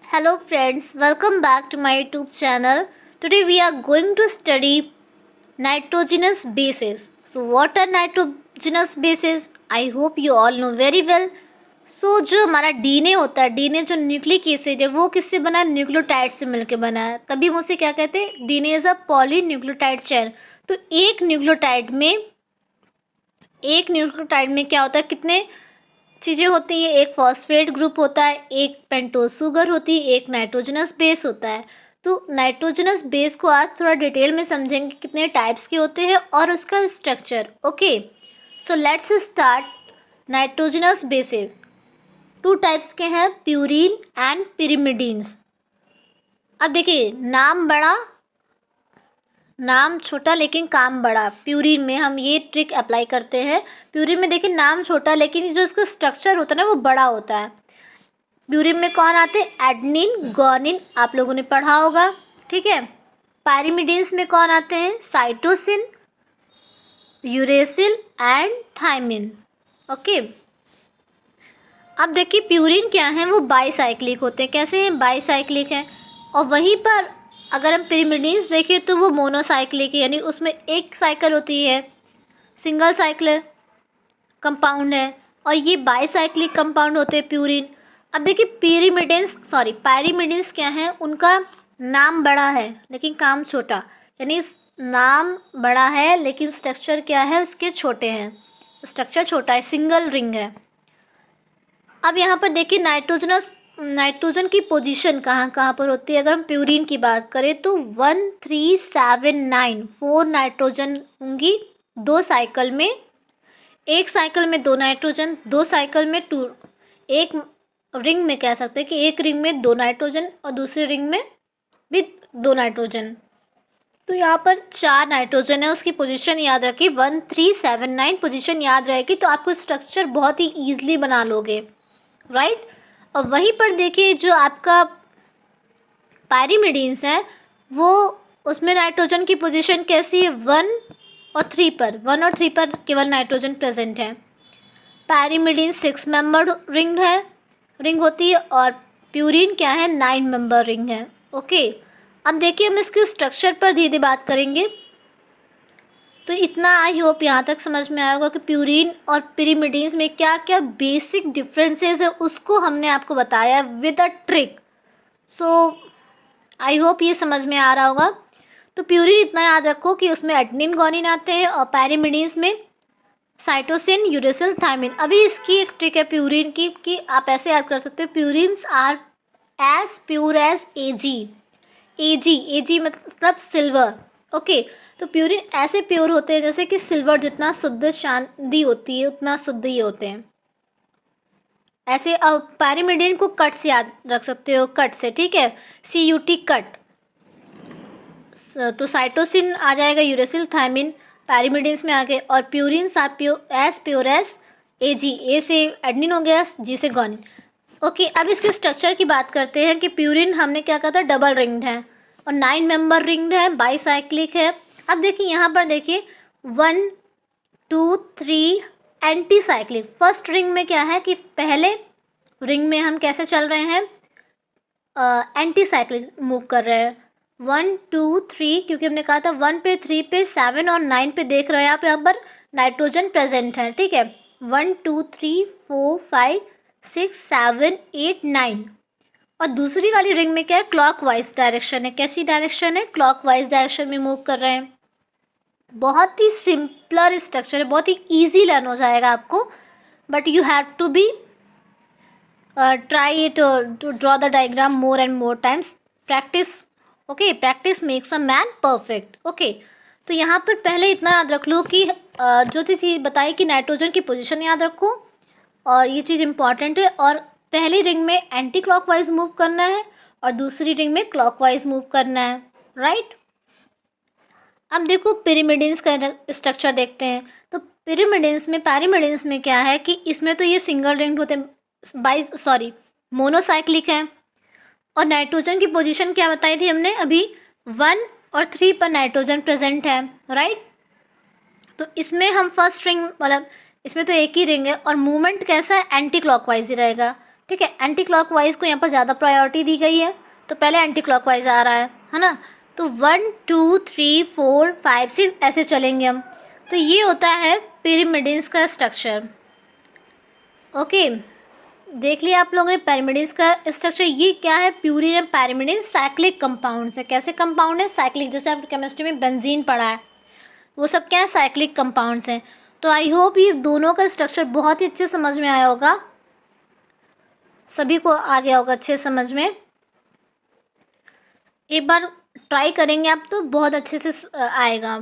Hello friends, welcome back to my YouTube channel. Today we are going to study nitrogenous bases. So what are nitrogenous bases? I hope you all know very well. So जो हमारा DNA होता है, DNA जो nucleic acid है वो किससे बना है? न्यूक्लियोटाइड से मिलकर बना है, तभी हम उसे क्या कहते हैं? DNA is a polynucleotide chain. तो एक न्यूक्लियोटाइड में क्या होता है, कितने चीज़ें होती हैं? एक फॉस्फेट ग्रुप होता है, एक पेंटोज शुगर होती है, एक नाइट्रोजनस बेस होता है। तो नाइट्रोजनस बेस को आज थोड़ा डिटेल में समझेंगे कितने टाइप्स के होते हैं और उसका structure. Okay, so let's start. Nitrogenous bases two types के हैं, प्यूरीन एंड पिरिमिडीन्स। अब देखिए, नाम छोटा लेकिन काम बड़ा। प्यूरीन में हम ये ट्रिक अप्लाई करते हैं। प्यूरीन में देखिए नाम छोटा लेकिन जो इसका स्ट्रक्चर होता है ना वो बड़ा होता है। प्यूरीन में कौन आते हैं? एडेनिन, गुआनिन, आप लोगों ने पढ़ा होगा, ठीक है। पायरिमिडीन्स में कौन आते हैं? Cytosine, uracil and thymine. Okay, अब देखिए प्यूरीन क्या है, वो बाईसाइक्लिक होते हैं। कैसे हैं? बाईसाइक्लिक हैं। और वहीं पर अगर हम पिरिमिडीन्स देखें तो वो मोनोसाइक्लिक है, यानी उसमें एक साइकिल होती है, सिंगल साइक्लिक कंपाउंड है। और ये बाईसाइक्लिक कंपाउंड होते हैं प्यूरीन। अब देखिए पायरिमिडीन्स क्या है, उनका नाम बड़ा है लेकिन काम छोटा, यानी नाम बड़ा है लेकिन स्ट्रक्चर क्या है, उसके छोटे हैं। स्ट्रक्चर छोटा है, सिंगल रिंग है। अब यहाँ पर देखिए नाइट्रोजन की पोजीशन कहाँ कहाँ पर होती है। अगर हम प्यूरीन की बात करें तो 1 3 7 9 4 नाइट्रोजन होंगी दो साइकिल में। एक साइकिल में 2 नाइट्रोजन, दो साइकिल में 2। एक रिंग में कह सकते हैं कि एक रिंग में 2 नाइट्रोजन और दूसरी रिंग में भी 2 नाइट्रोजन। तो यहाँ पर 4 नाइट्रोजन है। उसकी पोजीशन याद रखिए, 1 3 7 9 पोजीशन याद रहेगी तो आपको स्ट्रक्चर बहुत ही ईजिली बना लोगे, राइट। और वहीं पर देखिए जो आपका पायरिमिडीन्स है वो, उसमें नाइट्रोजन की पोजीशन कैसी है? 1 और 3 पर केवल नाइट्रोजन प्रेजेंट है। पायरिमिडीन 6 मेंबर रिंग होती है और प्यूरीन क्या है? 9 मेंबर रिंग है। ओके, अब देखिए हम इसके स्ट्रक्चर पर धीरे धीरे बात करेंगे। तो इतना आई होप यहाँ तक समझ में आया होगा कि प्यूरीन और पिरिमिडीन्स में क्या क्या बेसिक डिफरेंसेस है, उसको हमने आपको बताया with a trick. So I hope ये समझ में आ रहा होगा। तो प्यूरीन इतना याद रखो कि उसमें एडेनिन, गुआनिन आते हैं और पायरिमिडीन्स में साइटोसिन, यूरेसिल, थायमिन। अभी इसकी एक ट्रिक है प्यूरीन की कि आप ऐसे याद कर सकते हो, purines are as pure as AG मतलब सिल्वर। ओके, तो प्यूरिन ऐसे प्योर होते हैं जैसे कि सिल्वर जितना शुद्ध चांदी होती है उतना शुद्ध ही होते हैं। ऐसे अब पायरिमिडीन को कट से याद रख सकते हो, कट से, ठीक है, CUT कट। तो साइटोसिन आ जाएगा, यूरेसिल, थायमिन पायरिमिडीन्स में आ गए। और purines are pure as AG, A से एडेनिन हो गया, G से गुआनिन। ओके, अब इसके स्ट्रक्चर की बात करते हैं कि प्यूरिन हमने क्या कहा था? डबल रिंग्ड है और 9 मेंबर रिंग्ड है, बाईसाइक्लिक है। अब देखिए यहाँ पर देखिए 1 2 3 एंटी साइक्लिक। फर्स्ट रिंग में क्या है कि पहले रिंग में हम कैसे चल रहे हैं? एंटी साइक्लिक मूव कर रहे हैं। 1 2 3, क्योंकि हमने कहा था 1 पे, 3 पे, 7 और 9 पे देख रहे हैं आप, यहाँ पर नाइट्रोजन प्रेजेंट है, ठीक है। 1 2 3 4 5 6 7 8 9। और दूसरी वाली रिंग में क्या है? क्लॉकवाइज डायरेक्शन है। कैसी डायरेक्शन है? क्लॉकवाइज डायरेक्शन में मूव कर रहे हैं। बहुत ही सिंपलर स्ट्रक्चर है, बहुत ही इजी लर्न हो जाएगा आपको, but you have to be try it to draw the diagram more and more times. Practice, okay, practice makes a man perfect. Okay, तो यहाँ पर पहले इतना याद रख लो कि जो चीज़ बताई कि नाइट्रोजन की पोजीशन याद रखो, और ये चीज़ इंपॉर्टेंट है। और पहली रिंग में एंटी क्लॉकवाइज मूव करना है और दूसरी रिंग में क्लॉकवाइज मूव करना है, राइट। अब देखो पिरिमिडीन्स का स्ट्रक्चर देखते हैं। तो पायरिमिडीन्स में क्या है कि इसमें तो ये सिंगल रिंग्ड होते हैं, मोनोसाइक्लिक है। और नाइट्रोजन की पोजीशन क्या बताई थी हमने अभी? 1 और 3 पर नाइट्रोजन प्रेजेंट है, राइट। तो इसमें हम फर्स्ट रिंग मतलब इसमें तो एक ही रिंग है और मूवमेंट कैसा है? एंटी क्लॉकवाइज ही रहेगा। ठीक है। एंटी क्लॉकवाइज को यहाँ पर ज़्यादा प्रायोरिटी दी गई है, तो पहले एंटी क्लॉकवाइज आ रहा है ना। तो 1 2 3 4 5 6 ऐसे चलेंगे हम। तो ये होता है पिरिमिडिन्स का स्ट्रक्चर। ओके, देख लिया आप लोगों ने पिरिमिडिन्स का स्ट्रक्चर। ये क्या है, purine and pyrimidine cyclic compounds है। कैसे कंपाउंड है, साइक्लिक, जैसे आप केमिस्ट्री में बेंजीन पढ़ा है, वो सब क्या है, साइक्लिक कंपाउंड्स हैं। तो आई होप ये दोनों का स्ट्रक्चर बहुत ही अच्छे समझ में आया होगा, सभी को आ गया होगा अच्छे समझ में। एक बार ट्राई करेंगे आप तो बहुत अच्छे से आएगा।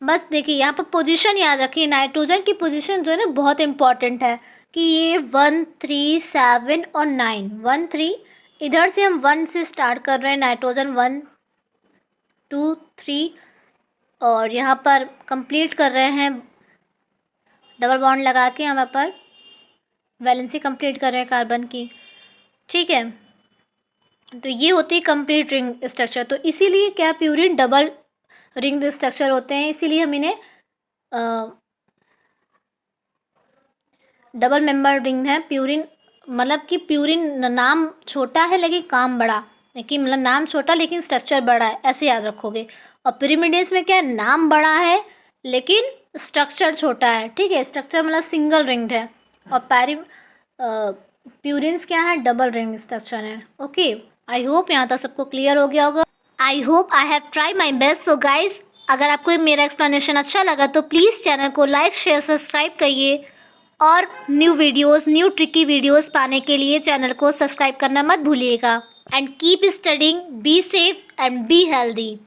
बस देखिए यहाँ पर पोजीशन याद रखिए, नाइट्रोजन की पोजीशन जो है ना बहुत इम्पॉर्टेंट है कि ये 1 3 7 और 9, 1 3, इधर से हम 1 से स्टार्ट कर रहे हैं, नाइट्रोजन 1 2 3, और यहाँ पर कंप्लीट कर रहे हैं डबल बॉन्ड लगा के, यहाँ पर वैलेंसी कंप्लीट कर रहे हैं कार्बन की, ठीक है। तो ये होती है कंप्लीट रिंग स्ट्रक्चर। तो इसीलिए क्या, प्यूरिन डबल रिंग स्ट्रक्चर होते हैं, इसीलिए हम इन्हें डबल मेंबर रिंग है प्यूरिन। मतलब कि प्यूरिन नाम छोटा है लेकिन काम बड़ा, लेकिन मतलब नाम छोटा लेकिन स्ट्रक्चर बड़ा है, ऐसे याद रखोगे। और पिरिमिडिन्स में क्या है, नाम बड़ा है लेकिन स्ट्रक्चर छोटा है, ठीक है। स्ट्रक्चर मतलब सिंगल रिंग्ड है, और प्यूरिन्स क्या है, डबल रिंग स्ट्रक्चर है। ओके, आई होप यहाँ तक सबको क्लियर हो गया होगा। I hope I have try my best. So guys, अगर आपको मेरा एक्सप्लेनेशन अच्छा लगा तो प्लीज़ चैनल को लाइक शेयर सब्सक्राइब करिए, और new videos, new tricky videos पाने के लिए चैनल को सब्सक्राइब करना मत भूलिएगा। And keep studying, be safe and be healthy.